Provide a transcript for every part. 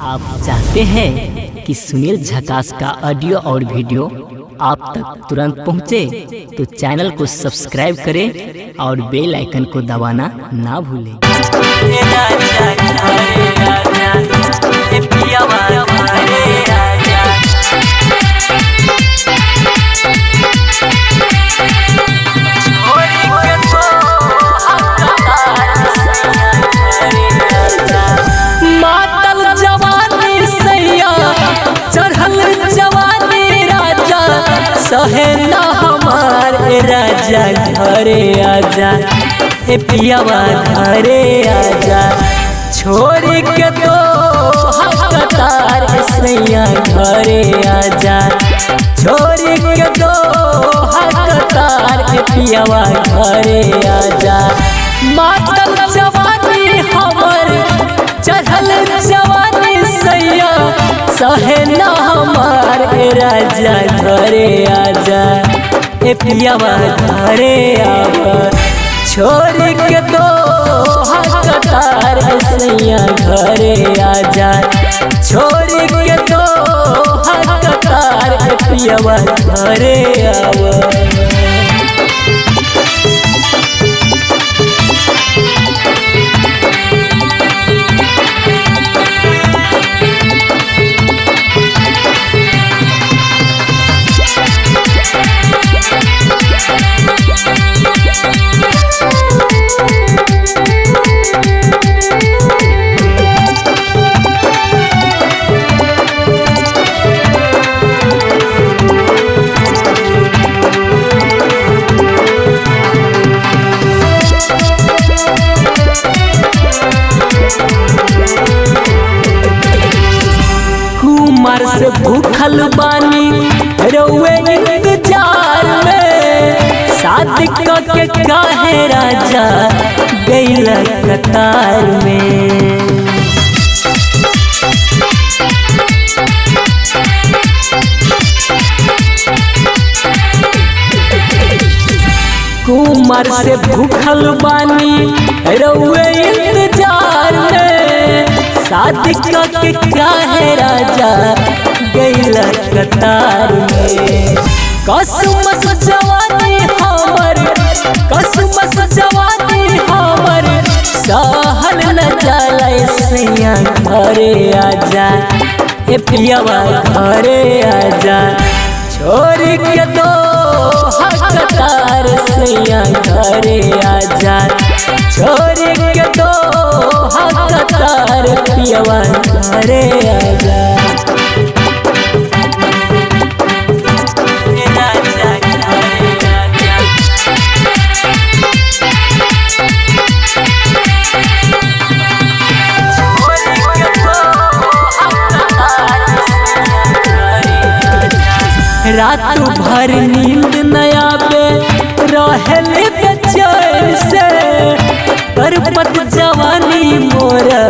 आप चाहते हैं कि सुनील झकास का ऑडियो और वीडियो आप तक तुरंत पहुंचे, तो चैनल को सब्सक्राइब करें और बेल आइकन को दबाना ना भूलें। सहे ना हमारे राजा घरे आजा, ए पियावा घरे आजा, छोड़ के तो हकतार सैया घरे आजा, छोड़ के तो हकतार ए पियावा घरे आजा। मातल जवानी हमर चढ़ल जवानी सैया, सहे ना हमारे राजा घरे आजा, ए पियावा घरे आवा, छोड़ के तो हकतार सैया घरे आजा, छोड़ के तो हकतार ए पियावा घरे आवा। कुमार से भूखल बानी रउए इंतजार में, शादी के काहे राजा गइल कतार में। कुमार से भूखल बानी रउए इंतजार में, शादी के काहे राजा गइल कतार में। कसम जवानी हमर, कसम जवानी हमर, सहल न जाला सैया घरे आजा, ए पियावा घरे आजा, छोड़ के तो हकतार सैया घरे आजा, छोड़ के तो हकतार पियावा घरे आजा। रात भर नींद नया पे रहल बेचैन से, परपत जवानी मोरा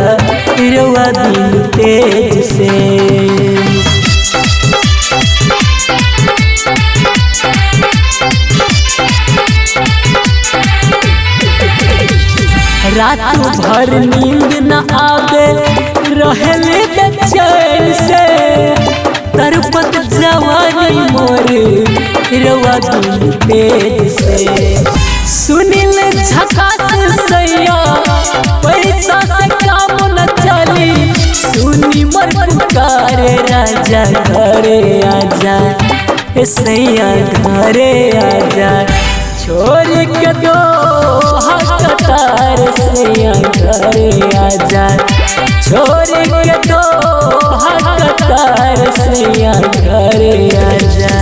रवा दिन तेज से। रात भर नींद न आवे रहल बेचैन से, तरपत जवानी मोर रवा दिन तेज से। सुनील झकास सैया पैसा से काम न चली, सुनी मर पुकारे राजा घरे आजा, ए सैया घरे आजा, छोड़ के तो हकतार सैया घरे आजा, छोड़ के तो हकतार सैया घरे आजा।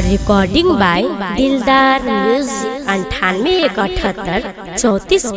रिकॉर्डिंग बाय दिलदार म्यूजिक 98 178 34।